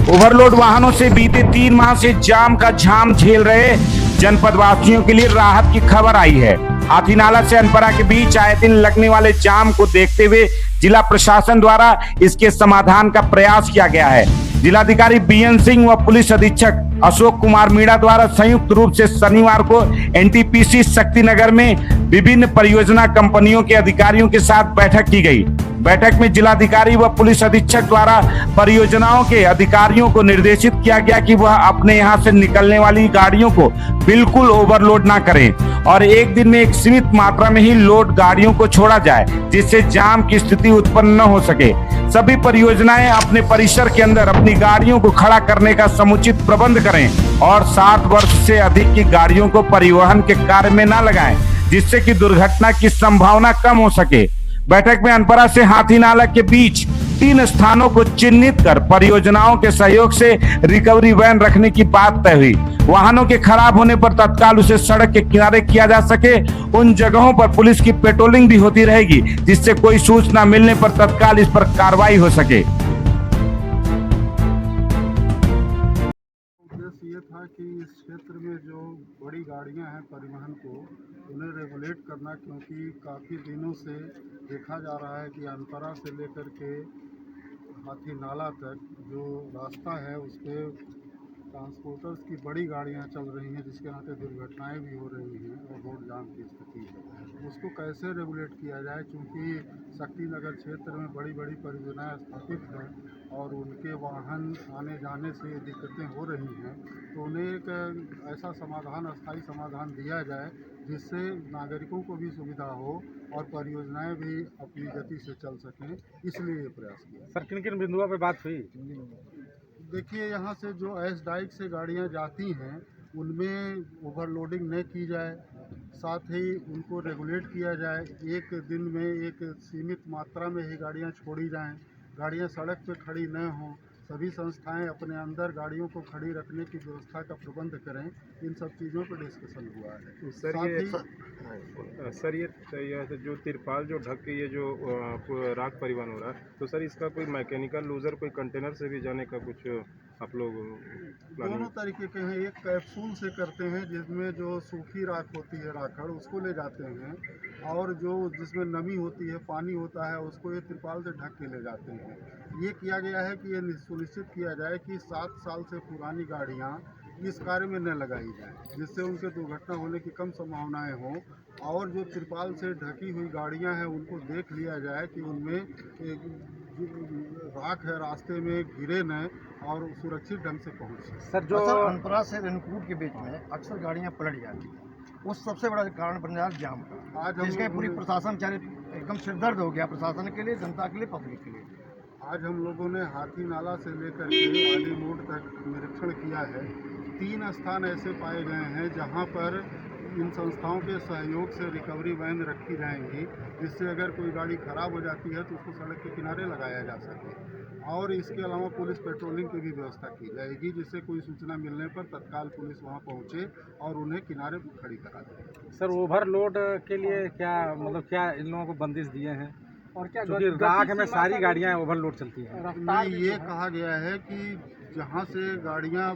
Overload वाहनों से बीते 3 माह से जाम का झाम झेल रहे जनपद वासियों के लिए राहत की खबर आई है। हाथीनाला से अनपरा के बीच आए दिन लगने वाले जाम को देखते हुए जिला प्रशासन द्वारा इसके समाधान का प्रयास किया गया है। जिलाधिकारी बीएन सिंह व पुलिस अधीक्षक अशोक कुमार मीणा द्वारा संयुक्त रूप से शनिवार को एनटीपीसी शक्तिनगर में विभिन्न परियोजना कंपनियों के अधिकारियों के साथ बैठक की गई। बैठक में जिलाधिकारी व पुलिस अधीक्षक द्वारा परियोजनाओं के अधिकारियों को निर्देशित किया गया कि वह अपने यहां से निकलने वाली गाड़ियों को बिल्कुल ओवरलोड ना करें और एक दिन में एक सीमित मात्रा में ही लोड गाड़ियों को छोड़ा जाए, जिससे जाम की स्थिति उत्पन्न न हो सके। सभी परियोजनाएं अपने परिसर के अंदर अपनी गाड़ियों को खड़ा करने का समुचित प्रबंध करें और 60 वर्ष से अधिक की गाड़ियों को परिवहन के कार्य में न लगाएं, जिससे कि दुर्घटना की संभावना कम हो सके। बैठक में अनपरा से हाथीनाला के बीच 3 स्थानों को चिन्हित कर परियोजनाओं के सहयोग से रिकवरी वैन रखने की बात तय हुई। वाहनों के खराब होने पर तत्काल उसे सड़क के किनारे किया जा सके। उन जगहों पर पुलिस की पेट्रोलिंग भी होती रहेगी, जिससे कोई सूचना मिलने पर तत्काल इस पर कार्रवाई हो सके। ये था कि इस क्षेत्र में जो बड़ी गाड़ियां हैं परिवहन को उन्हें रेगुलेट करना, क्योंकि काफ़ी दिनों से देखा जा रहा है कि अनपरा से लेकर के हाथीनाला तक जो रास्ता है उस पर ट्रांसपोर्टर्स की बड़ी गाड़ियां चल रही हैं, जिसके नाते दुर्घटनाएं भी हो रही हैं और रोड जाम की स्थिति है। उसको कैसे रेगुलेट किया जाए, क्योंकि शक्तिनगर क्षेत्र में बड़ी बड़ी परियोजनाएं स्थापित हैं और उनके वाहन आने जाने से दिक्कतें हो रही हैं, तो उन्हें एक ऐसा समाधान, अस्थायी समाधान दिया जाए जिससे नागरिकों को भी सुविधा हो और परियोजनाएं भी अपनी गति से चल सकें। इसलिए ये प्रयास किया। सर, किन किन बिंदुओं पे बात हुई? देखिए, यहाँ से जो एस डाइक से गाड़ियाँ जाती हैं उनमें ओवरलोडिंग न की जाए, साथ ही उनको रेगुलेट किया जाए। एक दिन में एक सीमित मात्रा में ही गाड़ियाँ छोड़ी जाएं, गाड़ियाँ सड़क पे खड़ी न हों। सभी संस्थाएं अपने अंदर गाड़ियों को खड़ी रखने की व्यवस्था का प्रबंध करें। इन सब चीज़ों पर डिस्कशन हुआ है। तो सर ये जो तिरपाल जो ढक के ये जो राख परिवहन हो रहा है, तो सर इसका कोई मैकेनिकल लूजर, कोई कंटेनर से भी जाने का कुछ आप लोग दोनों तरीके के हैं। एक कैप्सूल से करते हैं जिसमें जो सूखी राख होती है, राखड़, उसको ले जाते हैं, और जो जिसमें नमी होती है, पानी होता है, उसको ये तिरपाल से ढक के ले जाते हैं। ये किया गया है कि ये सुनिश्चित किया जाए कि 7 साल से पुरानी गाड़ियाँ इस कार्य में न लगाई जाए, जिससे उनके दुर्घटना होने की कम संभावनाएं हों। और जो तिरपाल से ढकी हुई गाड़ियां हैं उनको देख लिया जाए कि उनमें राख है, रास्ते में गिरे न और सुरक्षित ढंग से पहुँचे। सर, जो अनपरा से रेनकूट के बीच में अक्सर गाड़ियां पलट जाती हैं, उस सबसे बड़ा कारण बन रहा है जाम का। आज इसका पूरी प्रशासन चाहे एकदम सिरदर्द हो गया, प्रशासन के लिए, जनता के लिए, पब्लिक के लिए। आज हम लोगों ने हाथीनाला से लेकर के आली रोड तक निरीक्षण किया है। 3 स्थान ऐसे पाए गए हैं जहां पर इन संस्थाओं के सहयोग से रिकवरी वैन रखी जाएंगी, जिससे अगर कोई गाड़ी खराब हो जाती है तो उसको सड़क के किनारे लगाया जा सके। और इसके अलावा पुलिस पेट्रोलिंग की भी व्यवस्था की जाएगी, जिससे कोई सूचना मिलने पर तत्काल पुलिस वहां पहुंचे और उन्हें किनारे पर खड़ी करा दे। सर, ओवरलोड के लिए क्या क्या इन लोगों को बंदिश दिए हैं, और क्या क्योंकि राख में सारी गाड़ियां ओवरलोड चलती हैं? नहीं, ये कहा गया है कि जहां से गाड़ियां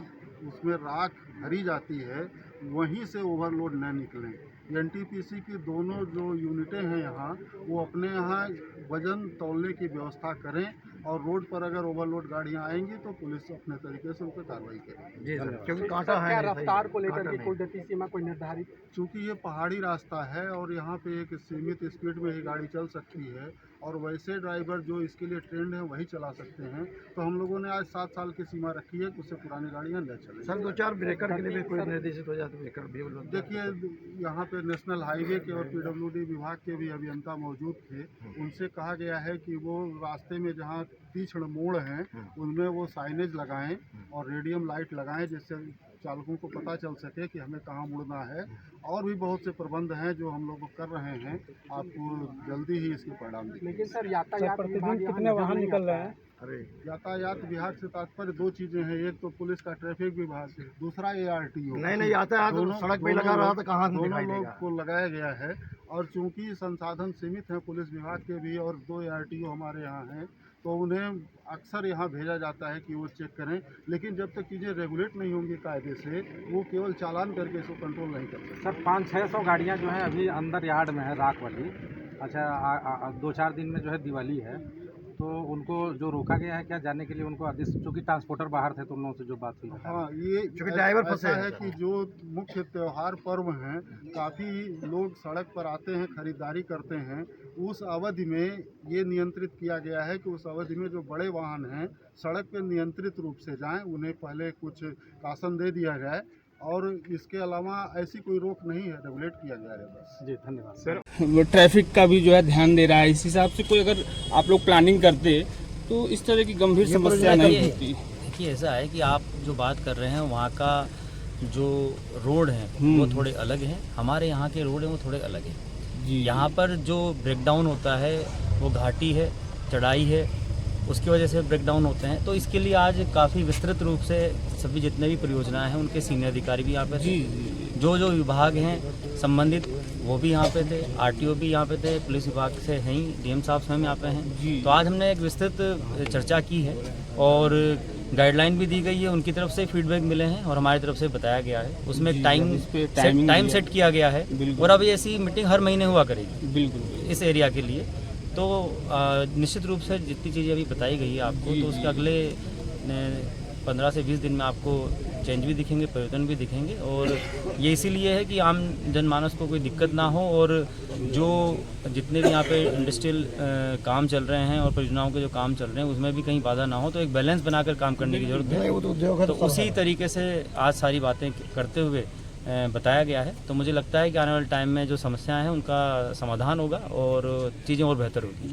उसमें राख भरी जाती है वहीं से ओवरलोड न निकलें। एनटीपीसी की दोनों जो यूनिटें हैं यहाँ, वो अपने यहाँ वजन तौलने की व्यवस्था करें और रोड पर अगर ओवरलोड गाड़ियाँ आएंगी तो पुलिस अपने तरीके से उन पर कार्रवाई करेगी। जी सर, क्योंकि कांटा है, क्या रफ्तार को लेकर के कोई गति सीमा कोई निर्धारित? चूँकि ये पहाड़ी रास्ता है और यहाँ पे एक सीमित स्पीड में ही गाड़ी चल सकती है और वैसे ड्राइवर जो इसके लिए ट्रेंड है वही चला सकते हैं, तो हम लोगों ने आज 7 साल की सीमा रखी है कि उससे पुरानी गाड़ियाँ न चलें। सर, 2-4 ब्रेकर के लिए भी कोई निर्देशित हो जाए तो ब्रेकर भी? देखिए, यहाँ पे नेशनल हाईवे के और पीडब्ल्यूडी विभाग के भी अभियंता मौजूद थे। उनसे कहा गया है कि वो रास्ते में जहाँ तीक्ष्ण मोड़ हैं उनमें वो साइनेज लगाएं और रेडियम लाइट लगाएं, जिससे चालकों को पता चल सके कि हमें कहाँ मुड़ना है। और भी बहुत से प्रबंध हैं जो हम लोग कर रहे हैं, आपको जल्दी ही इसके परिणाम दिखेंगे। लेकिन सर, यातायात विभाग कितने वाहन निकल रहे हैं? अरे, यातायात विभाग से तात्पर्य 2 चीज़ें हैं। एक तो पुलिस का ट्रैफिक विभाग, दूसरा ARTO। नहीं, यातायात सड़क पे लगा रहा था, कहाँ दोनों लोग को लगाया गया है। और चूंकि संसाधन सीमित हैं पुलिस विभाग के भी और 2 ARTO हमारे यहाँ हैं, तो उन्हें अक्सर यहाँ भेजा जाता है कि वो चेक करें, लेकिन जब तक चीज़ें रेगुलेट नहीं होंगी कायदे से, वो केवल चालान करके इसको कंट्रोल नहीं कर सकते। सर 500-600 गाड़ियाँ जो है अभी अंदर यार्ड में है राख वाली। अच्छा 2-4 दिन में जो है दिवाली है, तो उनको जो रोका गया है क्या जाने के लिए उनको आदेश, चूँकि ट्रांसपोर्टर बाहर थे तो उन लोगों से जो बात हुई है। हाँ, ये क्योंकि ड्राइवर फंसे ऐसा है हैं। कि जो मुख्य त्यौहार पर्व हैं, काफ़ी लोग सड़क पर आते हैं, खरीदारी करते हैं। उस अवधि में ये नियंत्रित किया गया है कि उस अवधि में जो बड़े वाहन हैं सड़क पर नियंत्रित रूप से जाएं, उन्हें पहले कुछ शासन दे दिया गया है और इसके अलावा ऐसी कोई रोक नहीं है, रेगुलेट किया गया है बस। जी धन्यवाद सर वो ट्रैफिक का भी जो है ध्यान दे रहा है। इस हिसाब से कोई अगर आप लोग प्लानिंग करते तो इस तरह की गंभीर समस्या नहीं होती। देखिए ऐसा है कि आप जो बात कर रहे हैं वहाँ का जो रोड है वो थोड़े अलग हैं, हमारे यहाँ के रोड हैं वो थोड़े अलग हैं। जी यहाँ पर जो ब्रेकडाउन होता है वो घाटी है, चढ़ाई है, उसकी वजह से ब्रेकडाउन होते हैं। तो इसके लिए आज काफ़ी विस्तृत रूप से सभी जितने भी परियोजनाएं हैं उनके सीनियर अधिकारी भी यहाँ पे थे, जो विभाग हैं संबंधित वो भी यहाँ पे थे, आरटीओ भी यहाँ पे थे, पुलिस विभाग से हैं ही, डीएम साहब स्वयं यहाँ पे हैं। तो आज हमने एक विस्तृत चर्चा की है और गाइडलाइन भी दी गई है, उनकी तरफ से फीडबैक मिले हैं और हमारी तरफ से बताया गया है। उसमें टाइम सेट किया गया है और अब ऐसी मीटिंग हर महीने हुआ करेगी बिल्कुल इस एरिया के लिए। तो निश्चित रूप से जितनी चीज़ें अभी बताई गई है आपको, तो उसके अगले 15 से 20 दिन में आपको चेंज भी दिखेंगे, परिवर्तन भी दिखेंगे। और ये इसीलिए है कि आम जनमानस को कोई दिक्कत ना हो और जो जितने भी यहाँ पे इंडस्ट्रियल काम चल रहे हैं और परियोजनाओं के जो काम चल रहे हैं उसमें भी कहीं बाधा ना हो, तो एक बैलेंस बनाकर काम करने की ज़रूरत है। तो उसी तरीके से आज सारी बातें करते हुए बताया गया है। तो मुझे लगता है कि आने वाले टाइम में जो समस्याएं हैं उनका समाधान होगा और चीज़ें और बेहतर होगी।